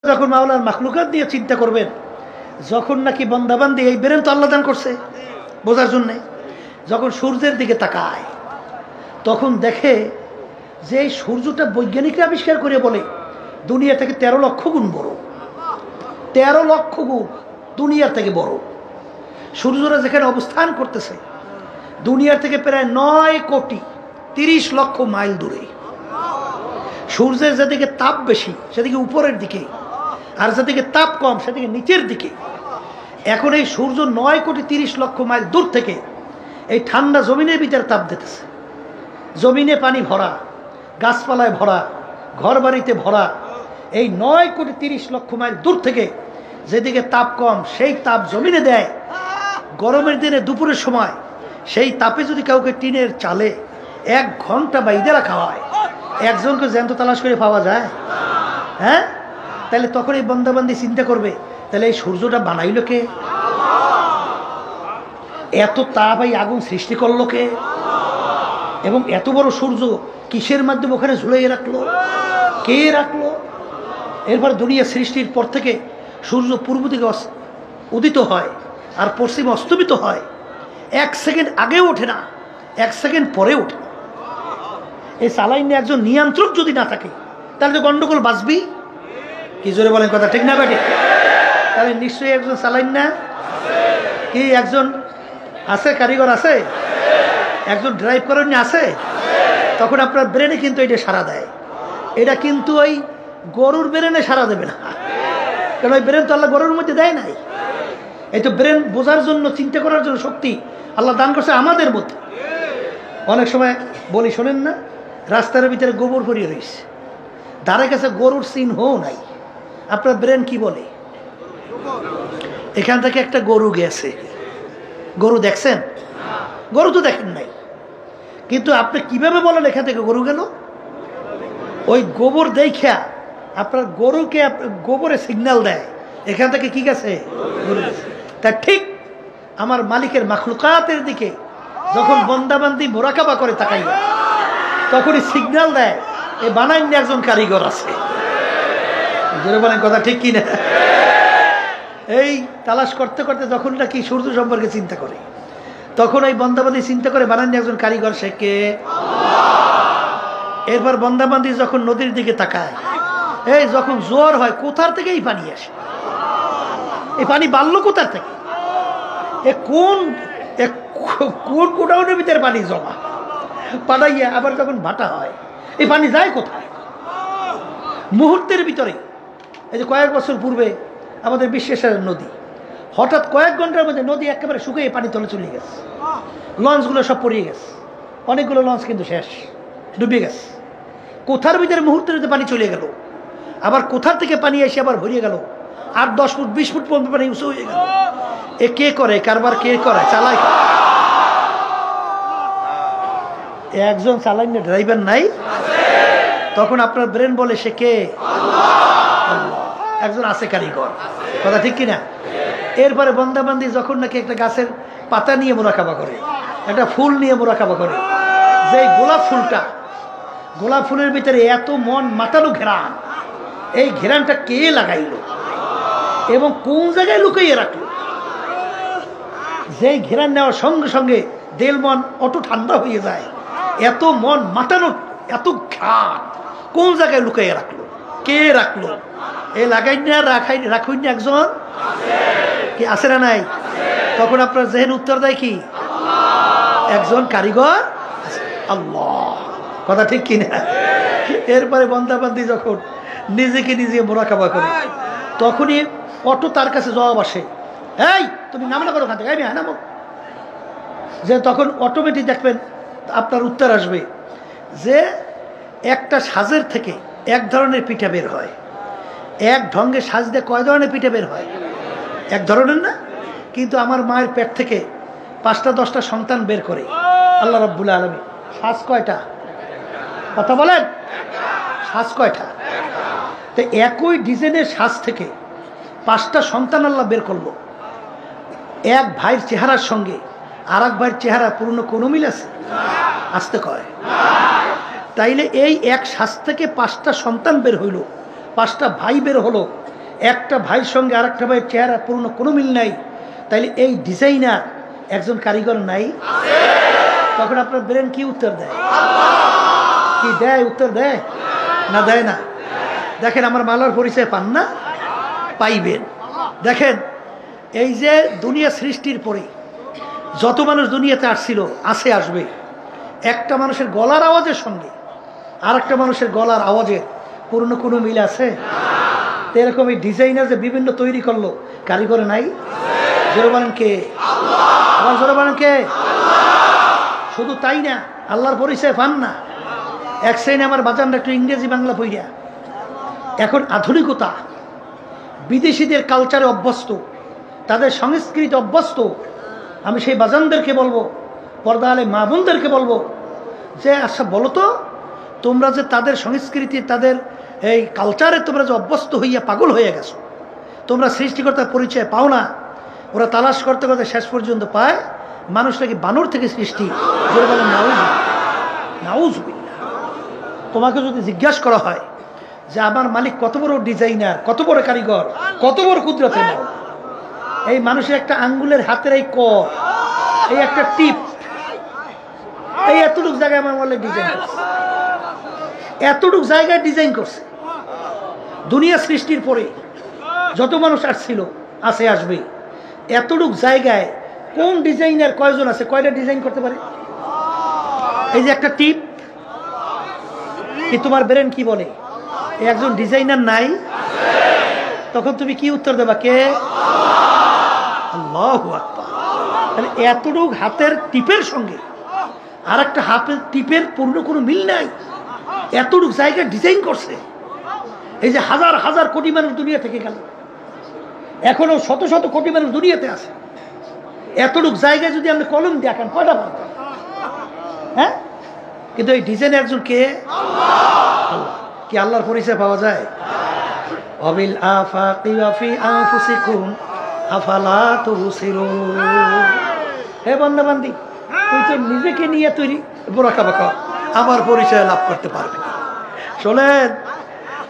যখন মাওলার মাখলুকাত দিয়ে চিন্তা করবেন, যখন নাকি বন্দাবান্দি এই ব্রেন তো আল্লাহ দান করছে বোঝার জন্যে, যখন সূর্যের দিকে তাকায় তখন দেখে যে এই সূর্যটা বৈজ্ঞানিকরা আবিষ্কার করে বলে দুনিয়া থেকে 13 লক্ষ গুণ বড়, 13 লক্ষ গুণ দুনিয়ার থেকে বড়। সূর্যরা যেখানে অবস্থান করতেছে দুনিয়ার থেকে প্রায় 9,30 লক্ষ মাইল দূরে। সূর্যের যেদিকে তাপ বেশি সেদিকে উপরের দিকে, আর যেদিকে তাপ কম সেদিকে নিচের দিকে। এখন এই সূর্য 9,30 লক্ষ মাইল দূর থেকে এই ঠান্ডা জমিনের ভিতরে তাপ দিতেছে। জমিনে পানি ভরা, গাছপালায় ভরা, ঘর বাড়িতে ভরা। এই 9,30 লক্ষ মাইল দূর থেকে যেদিকে তাপ কম সেই তাপ জমিনে দেয়। গরমের দিনে দুপুরের সময় সেই তাপে যদি কাউকে টিনের চালে 1 ঘন্টা বাইরে রাখা হয়, একজনকে জ্যান্ত তালাশ করে পাওয়া যায়? হ্যাঁ, তাহলে তখন এই বন্দাবান্দি চিন্তা করবে, তাহলে এই সূর্যটা বানাইলো কে? এত তাপ এই আগুন সৃষ্টি করলো কে? এবং এত বড় সূর্য কিসের মাধ্যমে ওখানে ঝুলাইয়ে রাখলো? কে রাখলো? এরপর দুনিয়া সৃষ্টির পর থেকে সূর্য পূর্ব দিকে উদিত হয় আর পশ্চিমে অস্তমিত হয়। 1 সেকেন্ড আগেও ওঠে না, 1 সেকেন্ড পরে ওঠে। এই চালাইনে একজন নিয়ন্ত্রক যদি না থাকে তাহলে তো গন্ডগোল বাঁচবি। কি জোরে বলেন কথা, ঠিক না বেটি? তাহলে নিশ্চয়ই একজন চালাইন না কি একজন আছে, কারিগর আছে, একজন ড্রাইভ করেন আছে। তখন আপনার ব্রেনে কিন্তু এটা সাড়া দেয়। এটা কিন্তু ওই গরুর ব্রেনে সাড়া দেবে না, কারণ ওই ব্রেন তো আল্লাহ গরুর মধ্যে দেয় নাই। এই তো ব্রেন বোঝার জন্য, চিন্তা করার জন্য শক্তি আল্লাহ দান করছে আমাদের মধ্যে। অনেক সময় বলি শোনেন না, রাস্তার ভিতরে গোবর ভরিয়ে রয়েছে, ধারে কাছে গরুর চিহ্নও নাই। আপনার ব্রেন কি বলে? এখান থেকে একটা গরু গেছে। গরু দেখছেন? গরু তো দেখেন নাই, কিন্তু আপনি কিভাবে বলেন এখান থেকে গরু গেল? ওই গোবর দেখা আপনার গরুকে গোবরে সিগন্যাল দেয় এখান থেকে কি গেছে, গরু গেছে। তা ঠিক আমার মালিকের মাখলুকাতের দিকে যখন বন্দাবান্দি মোরাকাবা করে তাকাইয়া, তখনই সিগন্যাল দেয় এই বানাইনি একজন কারিগর আছে। জোরে বলেন কথা, ঠিক কিনা? এই তালাশ করতে করতে যখন নাকি সূর্য সম্পর্কে চিন্তা করে, তখন ওই বন্দাবান্দি চিন্তা করে বানাইনি একজন কারিগর, সে কে? এরপর বন্দাবান্দি যখন নদীর দিকে তাকায়, এই যখন জোয়ার হয় কোথার থেকে এই পানি আসে? এই পানি বাড়লো কোথার থেকে? কোন গোডাউনের ভিতরে পানি জমা পাঠাইয়া আবার যখন ভাটা হয় এই পানি যায় কোথায়? মুহূর্তের ভিতরে। এই যে কয়েক বছর পূর্বে আমাদের বিশ্বেশ্বর নদী হঠাৎ কয়েক ঘন্টার মধ্যে নদী একেবারে শুকিয়ে পানি তলে চলে গেছে। লঞ্চগুলো সব পড়িয়ে গেছে, অনেকগুলো লঞ্চ কিন্তু শেষ, ডুবে গেছে। কোথার ভিতরে মুহূর্তের ভিতরে পানি চলে গেল, আবার কোথার থেকে পানি এসে আবার ভরিয়ে গেল, 8-10 ফুট 20 ফুট পর্যন্ত পানি উঁচু হয়ে গেল। এ কে করে? কারবার কে করে? চালায়। একজন চালায় না, ড্রাইভার নাই। তখন আপনার ব্রেন বলে সে কে? একজন আছে কারিগর। কথা ঠিক কিনা? এরপরে বন্দাবান্দি যখন নাকি একটা গাছের পাতা নিয়ে মোরাকাবা করে, একটা ফুল নিয়ে মোরাকাবা করে, যে গোলাপ ফুলটা, গোলাপ ফুলের ভিতরে এত মন মাতানো ঘেরান, এই ঘেরানটা কে লাগাইল এবং কোন জায়গায় লুকিয়ে রাখলো? যেই ঘেরান নেওয়ার সঙ্গে সঙ্গে দেল মন অটো ঠান্ডা হয়ে যায়। এত মন মাতানো, এত ঘাট কোন জায়গায় লুকিয়ে রাখলো? কে রাখলো? এ লাগাই না, রাখুন না একজন কি আছে না নাই? তখন আপনার জেহেন উত্তর দেয় কি? একজন কারিগর আল্লাহ। কথা ঠিক কিনা? এরপরে বন্দাবান্দি যখন নিজেকে নিজে মোরাকাবা করে, তখনই অটো তার কাছে জবাব আসে, এই তুমি নাম না করো ওখান থেকে, আমি নামো। যে তখন অটোমেটিক দেখবেন আপনার উত্তর আসবে যে একটা সাজের থেকে 1 ধরনের পিঠা বের হয়। এক ঢঙ্গে সাজ দিয়ে কয় ধরনের পিঠা বের হয়? 1 ধরনের না? কিন্তু আমার মায়ের পেট থেকে 5টা-10টা সন্তান বের করে আল্লাহ রাব্বুল আলামিন। সাজ কয়টা? কথা বলেন, সাজ কয়টা? তো একই ডিজাইনের সাজ থেকে 5টা সন্তান আল্লাহ বের করলো। এক ভাইয়ের চেহারার সঙ্গে আর এক ভাইয়ের চেহারা পুরনো কোনো মিল আছে? আসতে কয়। তাইলে এই এক সাজ থেকে 5টা সন্তান বের হইল, 5টা ভাই বের হলো। একটা ভাইয়ের সঙ্গে আরেকটা ভাইয়ের চেহারা পূর্ণ কোনো মিল নাই, তাইলে এই ডিজাইনার একজন কারিগর নাই? তখন আপনার ব্রেন কি উত্তর দেয়? কি দেয়? উত্তর দেয় না? দেয় না। দেখেন আমার মালার পরিচয় পান না? পাইবেন। দেখেন এই যে দুনিয়া সৃষ্টির পরে যত মানুষ দুনিয়াতে আসছিল, আসবে, একটা মানুষের গলার আওয়াজের সঙ্গে আর একটা মানুষের গলার আওয়াজের পূর্ণ কোনো মিল আছে? তো এরকম এই ডিজাইনার যে বিভিন্ন তৈরি করলো, কারিগর নাই? জোরে বলেন কে? আবার জোরে বলেন কে? শুধু তাই না, আল্লাহর পরিচয় পান না। এক শ্রেণী আমার বাজানরা একটু ইংরেজি বাংলা পড়িয়া এখন আধুনিকতা, বিদেশিদের কালচারে অভ্যস্ত, তাদের সংস্কৃতি অভ্যস্ত। আমি সেই বাজানদেরকে বলবো, পর্দা আলে মা বোনদেরকে বলবো যে আচ্ছা বলো তো, তোমরা যে তাদের সংস্কৃতি, তাদের এই কালচারে তোমরা যে অভ্যস্ত হইয়া পাগল হয়ে গেছো, তোমরা সৃষ্টিকর্তার পরিচয় পাও না। ওরা তালাশ করতে করতে শেষ পর্যন্ত পায় মানুষ নাকি বানর থেকে সৃষ্টি। বলে বলেন নাউজুবিল্লাহ। তোমাকে যদি জিজ্ঞাসা করা হয় যে আমার মালিক কত বড় ডিজাইনার, কত বড় কারিগর, কত বড় কুদরতের নাও, এই মানুষের একটা আঙ্গুলের হাতের এই কর, এই একটা টিপ, এই এতটুকু জায়গায় আমার মালিক ডিজাইন করছে, এতটুকু জায়গায় ডিজাইন করছে। দুনিয়া সৃষ্টির পরে যত মানুষ আসছিল, আসবে, এতটুকু জায়গায় কোন ডিজাইনার কয়জন আছে? কয়টা ডিজাইন করতে পারে? এই যে একটা টিপ, কি তোমার ব্রেন কি বলে? একজন ডিজাইনার নাই? তখন তুমি কি উত্তর দেবা? কে? আল্লাহু আকবার। তাহলে এতটুকু হাতের টিপের সঙ্গে আর একটা হাতের টিপের পূর্ণ কোনো মিল নাই, এতটুকু জায়গা ডিজাইন করছে। এই যে হাজার হাজার কোটি মানুষ দুনিয়া থেকে গেল, এখনো শত শত কোটি মানুষ দুনিয়াতে আছে, এতটুকু জায়গায় যদি আপনি কলম দেখান কয়টা পারতেন? হ্যাঁ, কিন্তু এই ডিজাইন একজন কে? আল্লাহ। কি আল্লাহর পরিচয় পাওয়া যায়? অবিল আফাকি ওয়া ফি আনফুসিকুম আফালা তুবসিরুন। হে বান্দা বান্দি, তুই তো নিজেকে নিয়ে তৈরি বোরাকা বাঁকা আমার পরিচয় লাভ করতে পারবি না। শোনেন,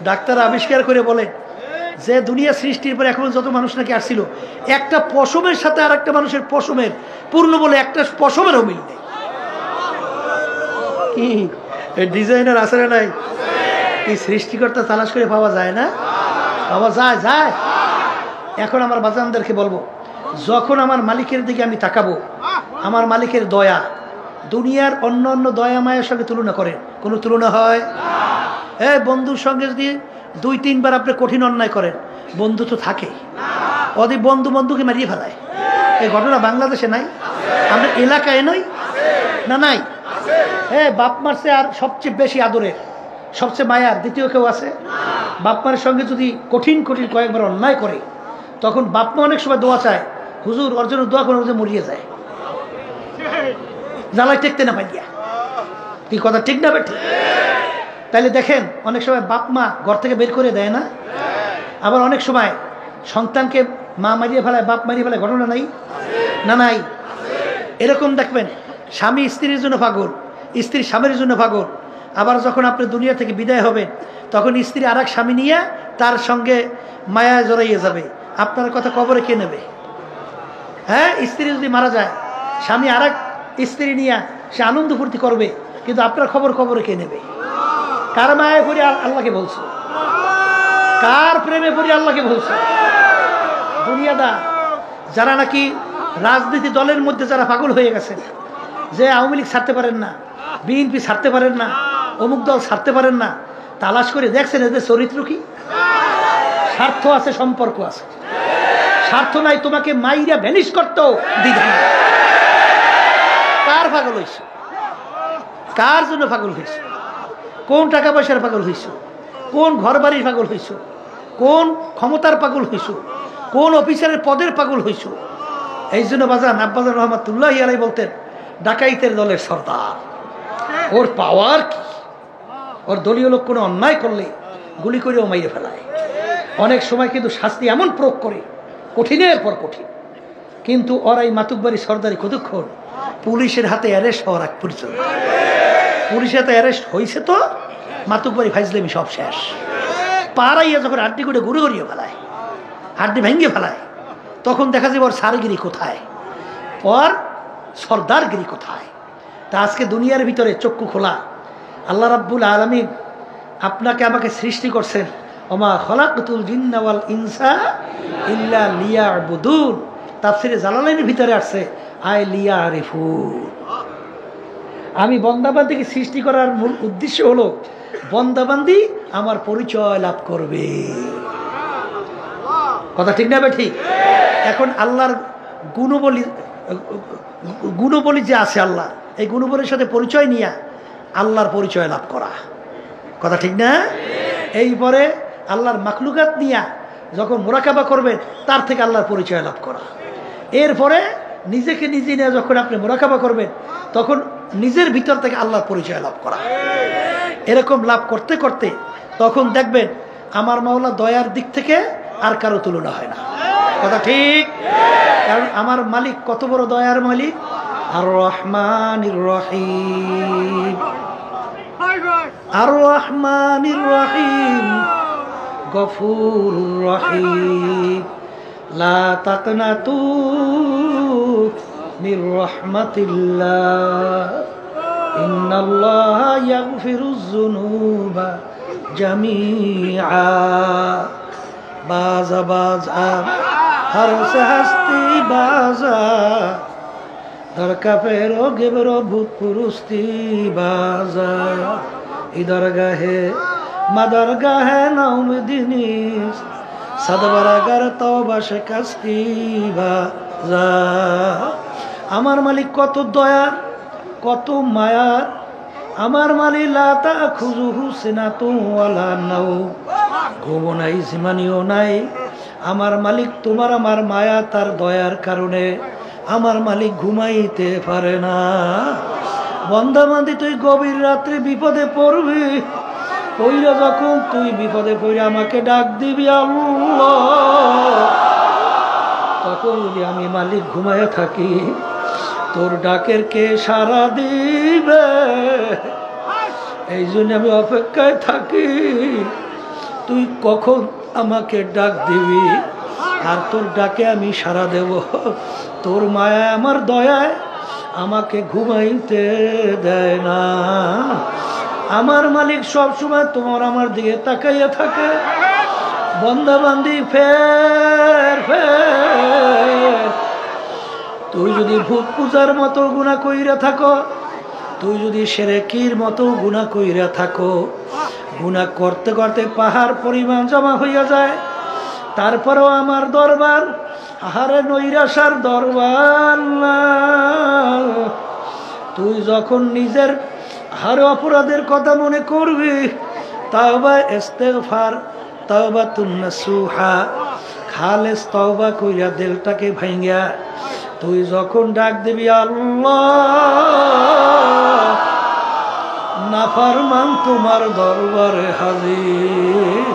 ডাক্তার আবিষ্কার করে বলে যে দুনিয়া সৃষ্টির পরে এখন যত মানুষ নাকি আসছিল, একটা পশমের সাথে আর একটা মানুষের পশমের পূর্ণ বলে একটা পশমেরও মিল নেই। কি ডিজাইনার আছে না নাই? কি সৃষ্টিকর্তা তালাশ করে পাওয়া যায় না? পাওয়া যায়। এখন আমার বাজানদেরকে বলবো, যখন আমার মালিকের দিকে আমি তাকাবো, আমার মালিকের দয়া দুনিয়ার অন্য অন্য দয়া মায়ের সঙ্গে তুলনা করেন, কোনো তুলনা হয়? বন্ধুর সঙ্গে যদি 2-3 বার আপনি কঠিন অন্যায় করেন, বন্ধু তো থাকে, অধিক বন্ধুকে মারিয়ে ফেলায়। এই ঘটনা বাংলাদেশে নাই? আমরা এলাকায় নই না? নাই। বাপ মারছে আর সবচেয়ে বেশি আদরের, সবচেয়ে মায়ার দ্বিতীয় কেউ আছে? বাপ মায়ের সঙ্গে যদি কঠিন কয়েকবার অন্যায় করে, তখন বাপ মা অনেক সময় দোয়া চায়, হুজুর ওর জন্য দোয়া করে, ওদের মরিয়ে যায়, জ্বালায় টেকতে না পাইয়া। কি কথা ঠিক না বেঠিক? তাইলে দেখেন, অনেক সময় বাপ মা ঘর থেকে বের করে দেয় না? আবার অনেক সময় সন্তানকে মা মারিয়ে ফেলায়, বাপ মারিয়ে ফেলায়, ঘটনা নাই না? নাই। এরকম দেখবেন, স্বামী স্ত্রীর জন্য পাগল, স্ত্রী স্বামীর জন্য পাগল। আবার যখন আপনি দুনিয়া থেকে বিদায় হবেন, তখন স্ত্রী আর এক স্বামী নিয়ে তার সঙ্গে মায়ায় জড়াইয়ে যাবে। আপনার কথা কবরে কে নেবে? হ্যাঁ, স্ত্রী যদি মারা যায়, স্বামী আর এক স্ত্রী নিয়ে সে আনন্দ ফুর্তি করবে, কিন্তু আপনার খবর কবরে কে নেবে? কার মায়ায় পড়ে আল্লাহকে বলছে? কার প্রেমে পড়ে আল্লাহকে বলছে? দুনিয়াদা যারা নাকি রাজনীতি দলের মধ্যে যারা পাগল হয়ে গেছে, যে আওয়ামী লীগ ছাড়তে পারেন না, বিএনপি ছাড়তে পারেন না, অমুক দল ছাড়তে পারেন না, তালাশ করে দেখছেন এদের চরিত্র কি? স্বার্থ আছে, সম্পর্ক আছে। স্বার্থ নাই, তোমাকে মাইরা ভ্যানিশ করতেও দ্বিধা নাই। কার পাগল হয়েছে? কার জন্য পাগল হয়েছে? কোন টাকা পয়সার পাগল হয়েছ? কোন ঘর বাড়ির পাগল হয়েছ? কোন ক্ষমতার পাগল হয়েছ? কোন অফিসারের পদের পাগল হয়েছ? এই জন্য বাজান আব্বাজান রহমাতুল্লাহ আলাইহি বলতেন, ডাকাইতের দলের সর্দার, ওর পাওয়ার কি? ওর দলীয় লোক কোনো অন্যায় করলে গুলি করেও মাইরে ফেলায়। অনেক সময় কিন্তু শাস্তি এমন প্রয়োগ করে, কঠিনের পর কঠিন। কিন্তু ওরা এই মাতুকবাড়ি সর্দারি কতক্ষণ? পুলিশের হাতে অ্যারেস্ট হওয়ার আগ পর্যন্ত। পুলিশের হাতে অ্যারেস্ট হয়েছে তো মাতুকবাড়ি ফাইজলামি সব শেষ। পাড়াইয়া যখন আড্ডি করে ঘুরে ঘুরিয়ে ফেলায়, হাড্ডি ভেঙে ফেলায়। তখন দেখা যাবে ওর সারগিরি কোথায়, ওর সর্দারগিরি কোথায়। তা আজকে দুনিয়ার ভিতরে চক্ষু খোলা, আল্লাহ রাব্বুল আলামিন আপনাকে আমাকে সৃষ্টি করছেন, ওমা খলাকতুল জিন্না ওয়াল ইনসা ইল্লা লিয়াবুদুন। তাফসীরে জালালাইনের ভিতরে আসছে আই লিয়ারিফুন। আমি বান্দাবান্দিকে সৃষ্টি করার মূল উদ্দেশ্য হলো বান্দাবান্দি আমার পরিচয় লাভ করবে। কথা ঠিক না ঠিক? এখন আল্লাহর গুণবলী যে আছে আল্লাহ, এই গুণবলীর সাথে পরিচয় নিয়ে আল্লাহর পরিচয় লাভ করা। কথা ঠিক না? এইপরে আল্লাহর মাখলুকাত নিয়ে যখন মুরাকাবা করবেন তার থেকে আল্লাহর পরিচয় লাভ করা। এরপরে নিজেকে নিজে নিয়ে যখন আপনি মুরাকাবা করবেন তখন নিজের ভিতর থেকে আল্লাহর পরিচয় লাভ করা। এরকম লাভ করতে করতে তখন দেখবেন আমার মাওলা দয়ার দিক থেকে আর কারো তুলনা হয় না। কথা ঠিক? কারণ আমার মালিক কত বড় দয়ার মালিক, আর রহমানির রহিম, আর রহমানির রহিম, গফুরুর রহিম, লা তাকনাতু মির রাহমাতিল্লাহ, ইন্নাল্লাহা ইয়াগফিরুয যুনুবা জামিআ। बाजा बाजा हर से हस्ती बाजा दरका फेरो गेबरो भूत पुरुस्ती बाजा इधर गाहे मदर गाहे नौमदिनी सदबरागर तौबा शिकस्ती बाजा। আমার মালিক কত দয়া কত মায়া, আমার মালিক লা তাখুযুহু সিনাতুন ওয়ালা নাওম, ঘুমও নাই জিমানিও নাই। আমার মালিক তোমার আমার মায়া তার দয়ার কারণে আমার মালিক ঘুমাইতে পারে না। বন্দাবান্দি তুই গভীর রাত্রে বিপদে পড়বি, পইরা যখন তুই বিপদে পড়ে আমাকে ডাক দিবি আল্লাহ, তখন যদি আমি মালিক ঘুমায় থাকি তোর ডাকের কে সাড়া দিবে? এই জন্য আমি অপেক্ষায় থাকি তুই কখন আমাকে ডাক দিবি, আর তোর ডাকে আমি সাড়া দেব। তোর মায়া আমার দয়ায় আমাকে ঘুমাইতে দেয় না। আমার মালিক সব সময় তোমার আমার দিকে তাকাইয়া থাকে। বন্দাবান্দি ফের ফের, তুই যদি ভূত পূজার মতো গুনাহ কইরা থাকো, তুই যদি শিরকির মতো গুনাহ কইরা থাকো, গুনাহ করতে করতে পাহাড় পরিমাণ জমা হইয়া যায়, তারপরেও আমার দরবার আহারে নৈরাশার দরবার না। তুই যখন নিজের আহারে অপরাধের কথা মনে করবি, তাওবা ইস্তেগফার তাওবাতুন নাসুহা খালেস তওবা কইরা দিলটাকে ভাঙিয়া তুই যখন ডাক দিবি আল্লাহ, নাফরমান তোমার দরবারে হাজির।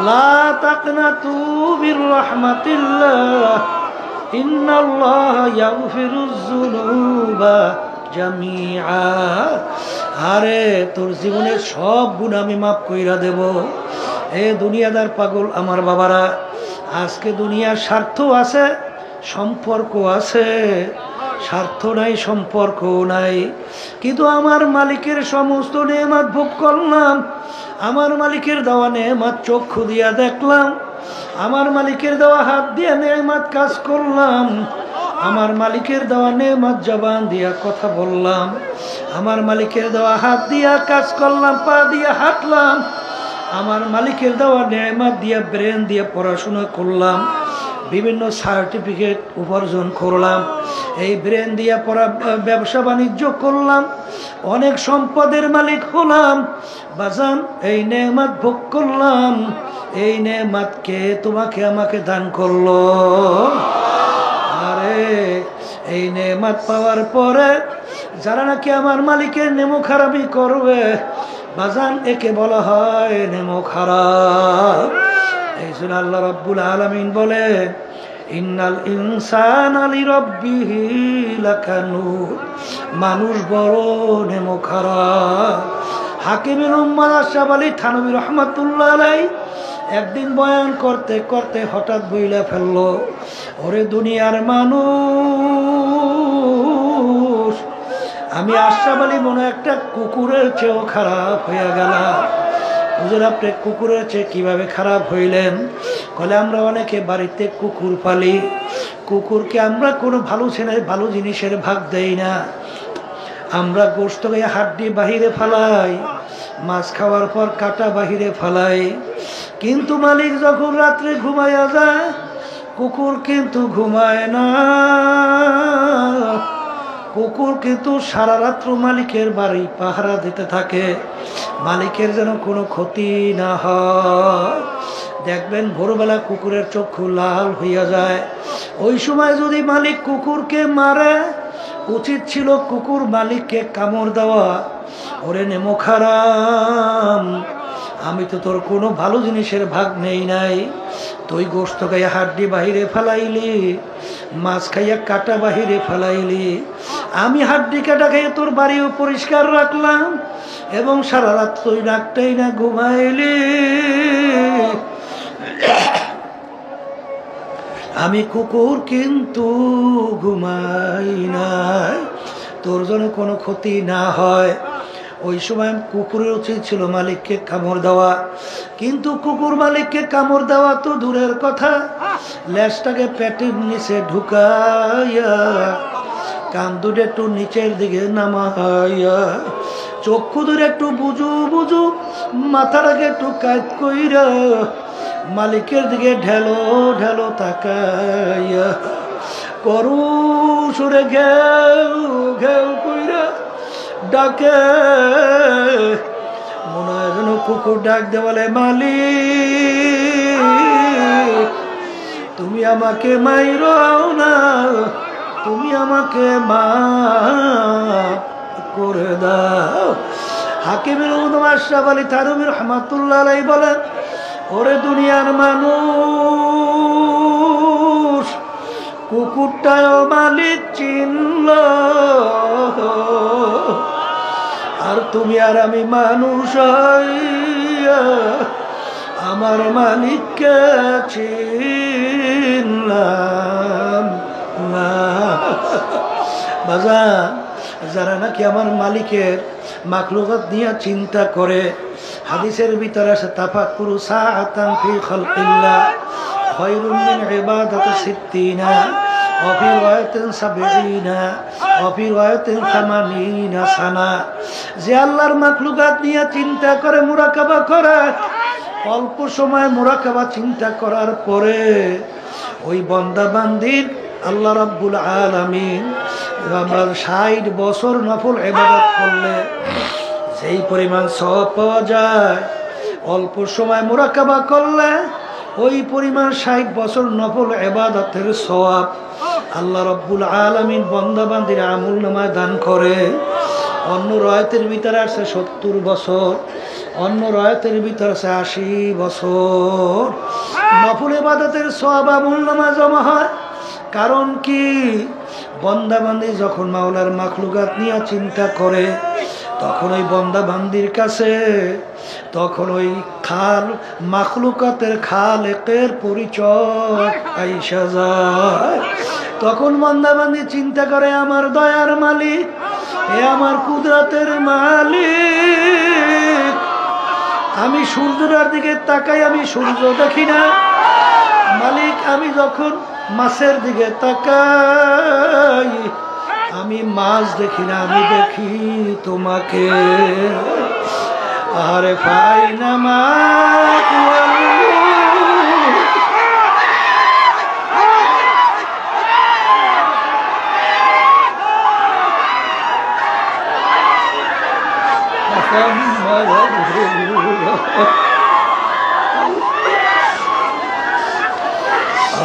লা তাকনাতু বির রাহমাতিল্লাহ, ইন্নাল্লাহা ইয়াগফিরুয যুনুবা জামিআ। আরে তোর জীবনের সব গুনাহ আমি মাফ কইরা দেব। এ দুনিয়াদার পাগল আমার বাবারা, আজকে দুনিয়ার স্বার্থ আছে, সম্পর্ক আছে, স্বার্থ নাই সম্পর্ক নাই, কিন্তু আমার মালিকের সমস্ত নেয়ামত ভোগ করলাম। আমার মালিকের দেওয়া নেয়ামত চক্ষু দিয়া দেখলাম, আমার মালিকের দেওয়া হাত দিয়া নেয়ামত কাজ করলাম, আমার মালিকের দেওয়া নেয়ামত জবান দিয়া কথা বললাম, আমার মালিকের দেওয়া হাত দিয়া কাজ করলাম, পা দিয়া হাঁটলাম, আমার মালিকের দেওয়া নেয়ামত দিয়া ব্রেন দিয়ে পড়াশোনা করলাম, বিভিন্ন সার্টিফিকেট উপার্জন করলাম, এই ব্রেন দিয়ে পড়া ব্যবসা বাণিজ্য করলাম, অনেক সম্পদের মালিক হলাম। বাজান এই নেয়ামত ভোগ করলাম, এই নেয়ামতকে তোমাকে আমাকে দান করলো। আরে এই নেয়ামত পাওয়ার পরে যারা নাকি আমার মালিকের নেমো খারাপি করবে, বাজান একে বলা হয় নেমো খারাপ। এই জন্য আল্লাহ রাব্বুল আলামিন বলে, ইন্নাল ইনসানা লিরাব্বিহি লাকানুদ, মানুষ বড় নেমো খারাপ। হাকিমুল উম্মাহ আশরাফ আলী থানভী রাহমাতুল্লাহ আলাইহি একদিন বয়ান করতে করতে হঠাৎ বইলা ফেললো, ওরে দুনিয়ার মানুষ, আমি আশরাফ আলী মনে একটা কুকুরের চেয়েও খারাপ হয়ে গেলাম। হুজুর আপনি কুকুরের চেয়ে কিভাবে খারাপ হইলেন? বলে আমরা অনেকে বাড়িতে কুকুর পালি, কুকুরকে আমরা কোনো ভালো জিনিসের ভাগ দেই না। আমরা গোশত গায়ে হাড্ডি বাহিরে ফালাই, মাছ খাওয়ার পর কাটা বাহিরে ফালাই, কিন্তু মালিক যখন রাত্রে ঘুমাইয়া যায় কুকুর কিন্তু ঘুমায় না। কুকুর কিন্তু সারা রাত্র মালিকের বাড়ি পাহারা দিতে থাকে, মালিকের যেন কোনো ক্ষতি না হয়। দেখবেন ভোরবেলা কুকুরের চক্ষু লাল হইয়া যায়। ওই সময় যদি মালিক কুকুরকে মারে, উচিত ছিল কুকুর মালিককে কামড় দেওয়া। ওরে নেমো খারাম, আমি তো তোর কোনো ভালো জিনিসের ভাগ নেই নাই। তুই গোশত খাইয়া হাড্ডি বাহিরে ফেলাইলি, মাছ খাইয়া কাটা বাহিরে ফেলাইলি, আমি হাড্ডি কাটা খাইয়া তোর বাড়িও পরিষ্কার রাখলাম এবং সারা রাত তুই রাখতেই না ঘুমাইলি। আমি কুকুর কিন্তু ঘুমাই নাই, তোর জন্য কোনো ক্ষতি না হয়। ওই সময় কুকুরের উচিত ছিল মালিককে কামড় দেওয়া, কিন্তু কুকুর মালিককে কামড় দেওয়া তো দূরের কথা, লেজটাকে পেটের নিচে ঢুকাইয়া কান দুটো একটু নিচের দিকে নামাইয়া চক্ষু ধরে একটু বুঝু বুঝু মাথাটাকে একটু কাজ কইরা মালিকের দিকে ঢেলো ঢেলো তাকাইয়া করু সুরে ঘেউ ঘেউ কইরা ডাকে। মনে হয় যেন কুকুর ডাক দে বলে, মালিক তুমি আমাকে মাইরো না, তুমি আমাকে মাফ করে দাও। হাকিমের উদ্দম আশরাফ আলী থানভী রাহমাতুল্লাহ আলাইহি বলেন, ওরে দুনিয়ার মানুষ, কুকুরটাও মালিক চিনল, আর তুমি আর আমি মানুষ হইয়া আমার মালিককে চিনলাম না। বাজান, যারা নাকি আমার মালিকের মাখলুকাত নিয়ে চিন্তা করে, হাদিসের ভিতরে আছে তাফাক্কুরু সাআতান ফি খালকিল্লাহ খায়রুম মিন ইবাদাতি সিত্তিনা ওয়া ফি রাওয়ায়াতিন 70 ওয়া ফি রাওয়ায়াতিন 80 সানা। যে আল্লাহর মাখলুকাত নিয়ে চিন্তা করে, মুরাকাবা করে, অল্প সময় মুরাকাবা চিন্তা করার পরে ওই বান্দা বান্দির আল্লাহ রাব্বুল আলামিন 60 বছর নফল ইবাদত করলে যেই পরিমাণ সওয়াব পাওয়া যায়, অল্প সময় মুরাকাবা করলে ওই পরিমাণ 60 বছর নফল ইবাদতের সওয়াব আল্লাহ রাব্বুল আলামিন বান্দা বান্দির আমলনামায় দান করে। অন্য রায়াতের ভিতরে আছে 70 বছর, অন্য রায়াতের ভিতরে আছে 80 বছর নফল ইবাদতের সওয়াব আমলনামায় জমা হয়। কারণ কি? বান্দা বান্দি যখন মাওলার মাখলুকাত নিয়ে চিন্তা করে, তখন ওই বান্দা বান্দির কাছে তখন ওই মাখলুকাতের খালেকের পরিচয় আইসা যায়। তখন বান্দা বান্দি চিন্তা করে, আমার দয়ার মালিক, এ আমার কুদরতের মালিক, আমি সূর্যটার দিকে তাকাই, আমি সূর্য দেখি না। মালিক, আমি যখন মাছের দিকে তাকাই, আমি মাছ দেখি না, আমি দেখি তোমাকে। আরে ফাইনা মা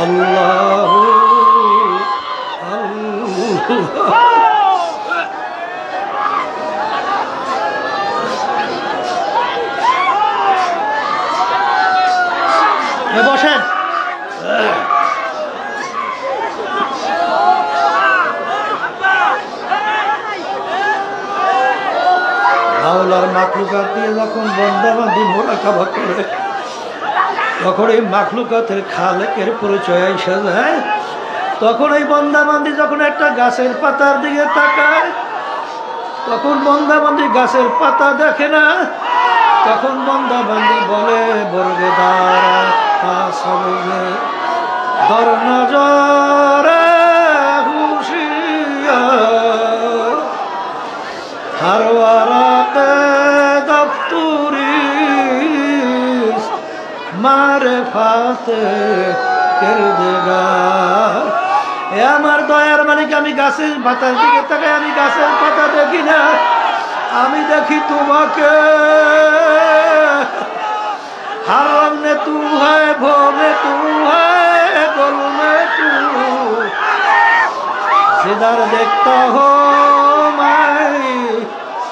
আল্লাহ বসেন। মাওলার মাখলুকাত দিয়ে যখন বান্দা বান্দি মুরাকাবা করে, তখন এই মাখলুকাতের খালেকের পরিচয় এসে যায়। তখন এই বন্দাবান্দি যখন একটা গাছের পাতার দিকে তাকায়, তখন বন্দাবান্দি গাছের পাতা দেখে না। তখন বন্দাবান্দি বলে বর্গে দাঁড়া সবুজে দর নজরে হুশিয়ার হারওয়ারাতে দপ্তুরি মারে ফাতে কেরদেগার। এ আমার দয়ার মালিক, আমি গাছের পাতার দিকে তাকাই, আমি গাছের পাতা দেখি না, আমি দেখি তোমাকে। হারাম নে তু হ্যায়, ভোগে তু হ্যায়, গোল মে তু, जिधर देखता हो मैं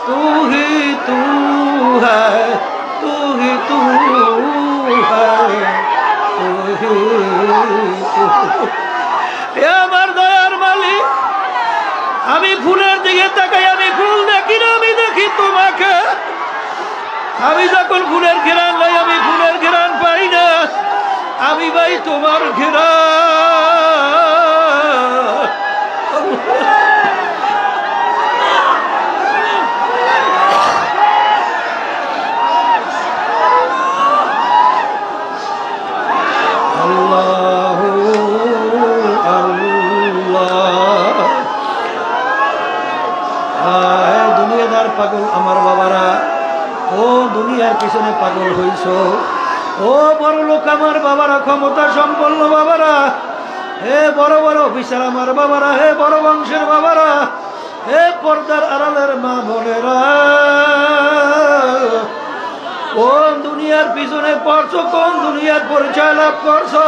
तू ही तू है, तू ही तू है, तू ही तू। এ আমার দয়ার মালিক, আমি ফুলের দিকে তাকাই, আমি ফুল দেখি না, আমি দেখি তোমাকে। আমি যখন ফুলের ঘেরান লাই, আমি ফুলের ঘেরান পাই না, আমি ভাই তোমার ঘেরান। আল্লাহু আল্লাহ। দুনিয়াদার পাগল আমার বাবারা, ও দুনিয়ার পিছনে পাগল হইছ, ও বড় লোক আমার বাবারা, ক্ষমতা সম্পন্ন বাবারা, হে বড় বড় অফিসার আমার বাবারা, হে বড় বংশের বাবারা, হে পর্দার আড়ালের মা বোনেরা, কোন দুনিয়ার পিছনে পড়ছো, কোন দুনিয়ার পরিচয় লাভ করছো,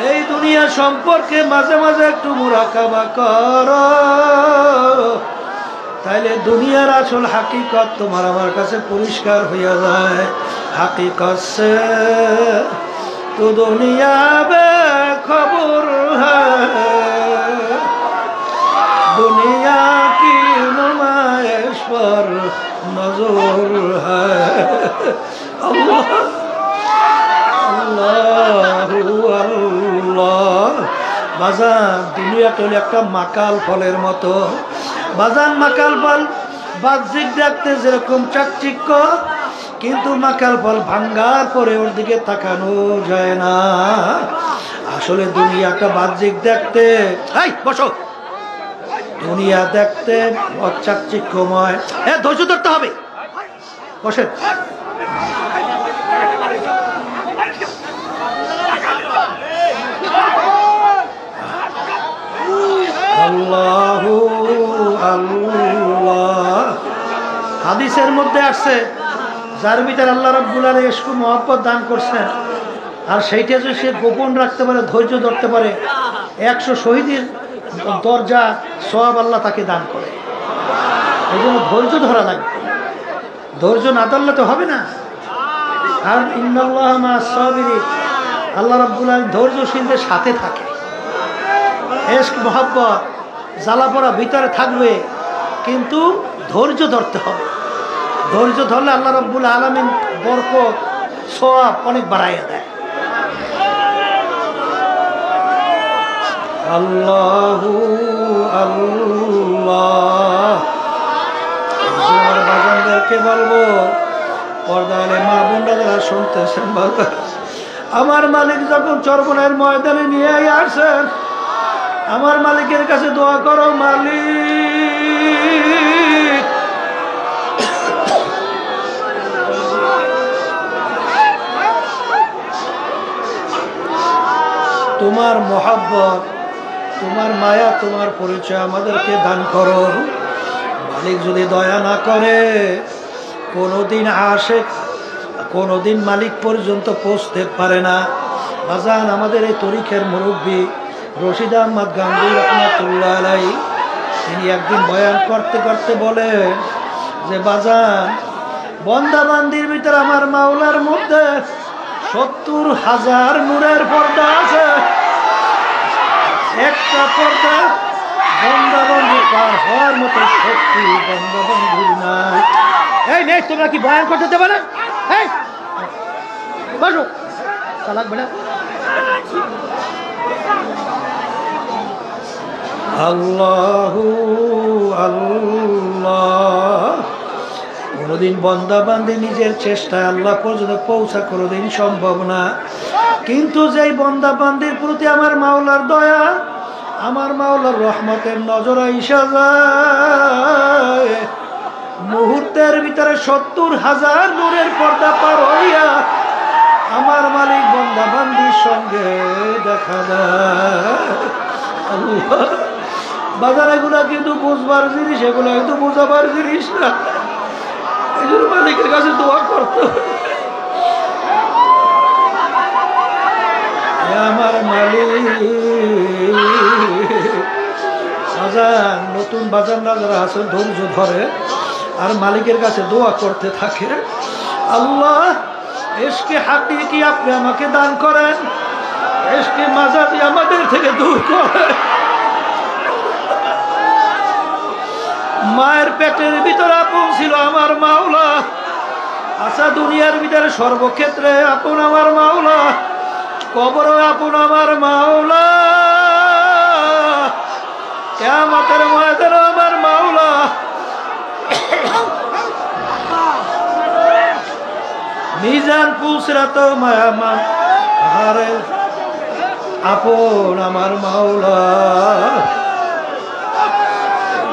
এই দুনিয়া সম্পর্কে মাঝে মাঝে একটু মুরাকাবা করো, তাইলে দুনিয়ার আসল হাকিকত তোমার আমার কাছে পরিষ্কার হইয়া যায়। হাকিকত সে তো দুনিয়া বে খবর হ্যায়, দুনিয়া কি নুমাইশ পর নজর হ্যায়। আল্লাহ আল্লাহু আল্লাহ। বাজান, দুনিয়া তো একটা মাকাল ফলের মতো। বাজান, মাকাল ফল বাহ্যিক দেখতে যেরকম চাকচিক্য, কিন্তু মাকাল ফল ভাঙ্গার পরে ওর দিকে তাকানো যায় না। আসলে দুনিয়াটা বাহ্যিক দেখতে, এই বসো, দুনিয়া দেখতে চাকচিক্যময়। ধৈর্য ধরতে হবে, বসে। আল্লাহু আল্লাহ। হাদিসের মধ্যে আসছে, যার ভিতরে আল্লাহ রাব্বুল আলামিন ইশক মহব্বত দান করছেন, আর সেইটা যদি সে গোপন রাখতে পারে, ধৈর্য ধরতে পারে, 100 শহীদের দরজা সওয়াব আল্লাহ তাকে দান করে। এই জন্য ধৈর্য ধরা লাগবে, ধৈর্য না ধরলে তো হবে না। আর ইন্নাল্লাহা মা'আস সাবিরিন, আল্লাহ রাব্বুল আলামিন ধৈর্যশীলদের সাথে থাকে। ইশক মহব্বত জ্বালা পড়া ভিতরে থাকবে, কিন্তু ধৈর্য ধরতে হবে। ধৈর্য ধরলে আল্লাহ রাব্বুল আলামিন বরকত সওয়াব অনেক বাড়াইয়া দেয়। আল্লাহু আল্লাহ। আমার বাজানদেরকে বলবো, পর্দালে মা বোনরা যারা শুনতেছেন, আমার মালিক যখন চরমনের ময়দানে নিয়ে আসছেন, আমার মালিকের কাছে দোয়া করো, মালিক তোমার মহব্বত, তোমার মায়া, তোমার পরিচয় আমাদেরকে দান করো। মালিক যদি দয়া না করে, কোনোদিন আশিক কোনোদিন মালিক পর্যন্ত পৌঁছতে পারে না। বাজান, আমাদের এই তরিকের মুরব্বী রশিদ আহমদ গান্ধী রহমাতুল্লাহ আলাইহি, তিনি একদিন বয়ান করতে করতে বলেন যে, বাজান, বন্দাবান্দির ভিতরে আমার মাওলার মধ্যে 70,000 নূরের পর্দা আছে। একটা পর্দা বন্দাবন্ধু পার হওয়ার মতো শক্তি বন্দাবন্ধুর নাই। এই নেই, তোমরা কি বয়ান করতে দেবে না? এই বসো, টাকা লাগবে না? আল্লাহু আল্লাহ। কোনোদিন বন্দা বান্দি নিজের চেষ্টায় আল্লাহ পর্যন্ত পৌঁছা কোনোদিন সম্ভব না, কিন্তু যেই বন্দা বান্দির প্রতি আমার মাওলার দয়া, আমার মাওলার রহমতের নজর আইসা যায়, মুহূর্তের ভিতরে 70,000 নূরের পর্দা পার হইয়া আমার মালিক বন্দা বান্দির সঙ্গে দেখা দেয়। আল্লাহ, বাজার এগুলা কিন্তু বুঝবার জিনিস, এগুলা কিন্তু বোঝাবার জিনিস না। এই জন্য মালিকের কাছে দোয়া করতে হবে, আমার মালিক। বাজার নতুন বাজাররা যারা আছেন ধৈর্য ধরে আর মালিকের কাছে দোয়া করতে থাকে, আল্লাহ এসকে হাকিকি আপনি আমাকে দান করেন, এসকে মাজাদি আমাদের থেকে দূর করেন। মায়ের পেটের ভিতরে আপন ছিল আমার মাওলা, আচ্ছা দুনিয়ার ভিতরে সর্বক্ষেত্রে আপন আমার মাওলা, কবরও আপন আমার মাওলা, কিয়ামতের ময়দানে আমার মাওলা। মিজান পুসরাত মায়ামা হারে আপন আমার মাওলা।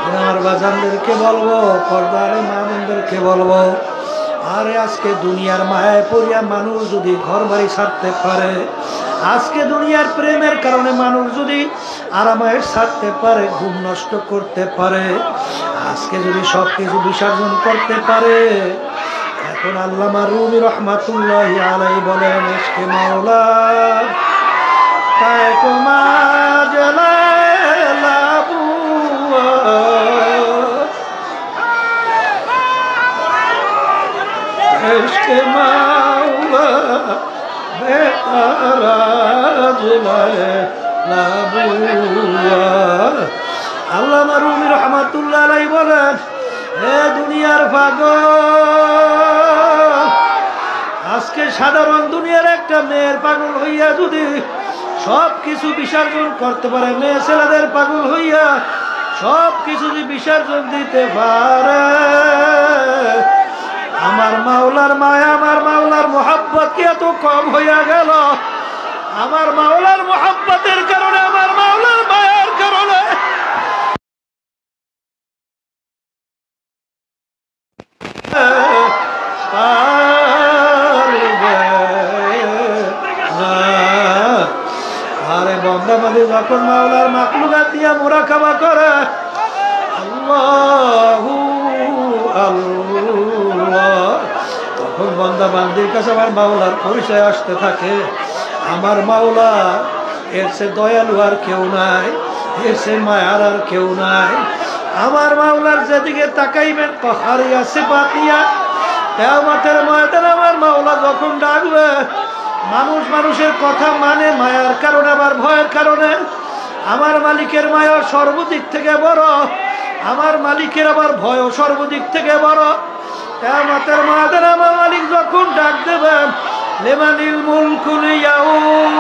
আমার বাজানদেরকে বলবো, পর্দার মামুনদেরকে বলবো, আরে আজকে দুনিয়ার মায়ায় পড়িয়া মানুষ যদি ঘর বাড়ি ছাড়তে পারে, আজকে দুনিয়ার প্রেমের কারণে মানুষ যদি আরামায়ের ছাড়তে পারে, ঘুম নষ্ট করতে পারে, আজকে যদি সব কিছু বিসর্জন করতে পারে, এখন আল্লামা রুমি রহমাতুল্লাহি আলাইহি বলেন, ইশকে মাওলা কায় কুমা জালালাবু, ইশকে মাওলা বেতারা জালালাবু। আল্লামা রুমি রহমাতুল্লাহি আলাইহি বলেন, হে দুনিয়ার পাগল, আজকে সাধারণ দুনিয়ার একটা মেয়ের পাগল হইয়া যদি সব কিছু বিসর্জন করতে পারে, মেয়ে ছেলেদের পাগল হইয়া সব কিছু যদি বিসর্জন দিতে পারে, আমার মাওলার মায়া, আমার মাওলার মোহাব্বত কি এত কম হইয়া গেল? আমার মাওলার মোহাব্বতের কারণে, আমার মাওলার মায়ার কারণে আরে বন্দা বান্দি যখন মাওলার মাখলুকাত দিয়া মুরাকাবা করে, আল্লাহু আল্লাহ, তখন বন্দা বান্দির কাছে আমার মাওলার পরিচয় আসতে থাকে। আমার মাওলা এর সে দয়ালু আর কেউ নাই, এর সে মায়ার আর কেউ নাই। আমার মাওলার যেদিকে তাকাইবেন পাহাড়িয়া সিফাতিয়া, কিয়ামতের ময়দানে আমার মাওলা যখন ডাকবে, মানুষ মানুষের কথা মানে মায়ার কারণে, আবার ভয়ের কারণে। আমার মালিকের মায়া সর্বদিক থেকে বড়, আমার মালিকের আবার ভয় সর্বদিক থেকে বড়। কিয়ামতের ময়দানে আমার মালিক যখন ডাক দেবেন, লিমানিল মুলকুল ইয়াউম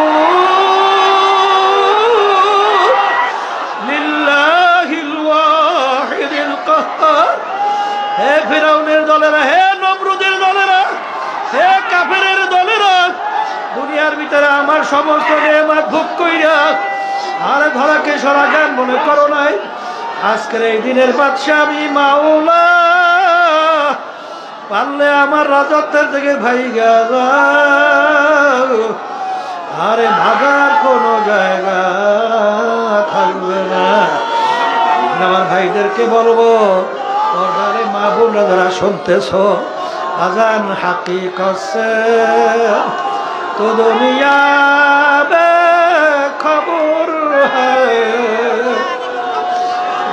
লিল্লাহিল ওয়াহিদিল কাহ্হার। হে ফিরাউনের দলেরা, হে নমরুদের দলেরা, হে কাফেরের দলেরা, দুনিয়ার ভিতরে আমার সমস্ত নেয়ামত ভোগ কইরা আর ধরাকে সরা জ্ঞান মনে করো নাই। আজকের এই দিনের বাদশা আমি মাওলা, পারলে আমার রাজত্বের থেকে ভাইগা যাও, আরে ভাগার কোনো জায়গা থাকবে না। আমার ভাইদেরকে বলবো, পর্দারে মা বোনরা যারা শুনতেছ, আজান হাকিকত সে তো দুনিয়া বে খবর হ্যায়,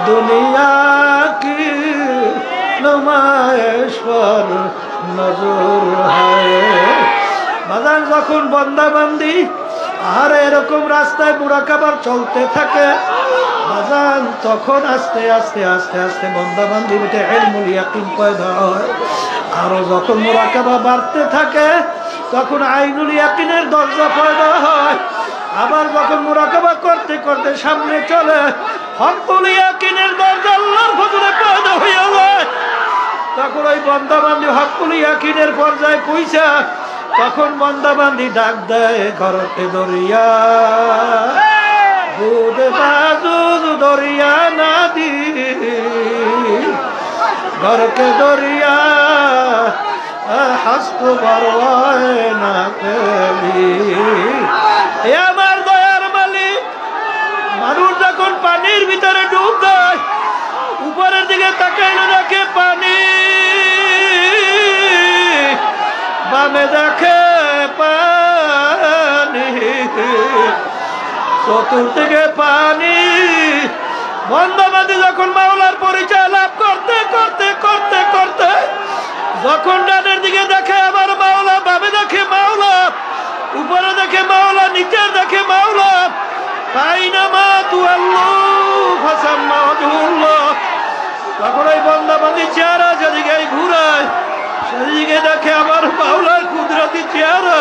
দুনিয়া কি নুমাইশ পর নজর হ্যায়। বাজার যখন বন্দা বান্দি আর এরকম রাস্তায় মুরাকাবার চলতে থাকে, বাজান তখন আস্তে আস্তে আস্তে আস্তে বন্দা বান্দির ভিতরে ইলমুল ইয়াকিন পয়দা হয়। আরো যখন মুরাকাবা বাড়তে থাকে, তখন আইনুল ইয়াকিনের দরজা পয়দা হয়। আবার যখন মুরাকাবা করতে করতে সামনে চলে, হকুল ইয়াকিনের দরজা আল্লাহর ফজলে পয়দা হইয়া যায়। তখন ওই বন্দাবান্দি হকুল ইয়াকিনের পর্যায়ে পৌঁছা, তখন বন্দাবান্দি ডাক দেয় ঘরতে দরিয়া দুধ বাজু দরিয়া নাদি ঘরকে দরিয়া হাসতো বড়ায় না পেলি। এ আমার দয়ার মালিক, মানুষ যখন পানির ভিতরে ডুব দেয়, উপরের দিকে তাকাইলে দেখে পানি, বামে দেখে পানি, চতুর্দিকে পানি। বন্দাবান্দি যখন মাওলার পরিচয় লাভ করতে করতে করতে করতে যখন ডানের দিকে দেখে আবার মাওলা, বামে দেখে মাওলা, উপরে দেখে মাওলা, নিচে দেখে মাওলা, পাইনামা তু আল্লাহ ফাসাম্মা ওয়াজহুল্লাহ। তখন ওই বন্দাবান্দি চেহারা যেদিকে ঘুরায় সেদিকে দেখে আমার মাওলার কুদরতি চেহারা।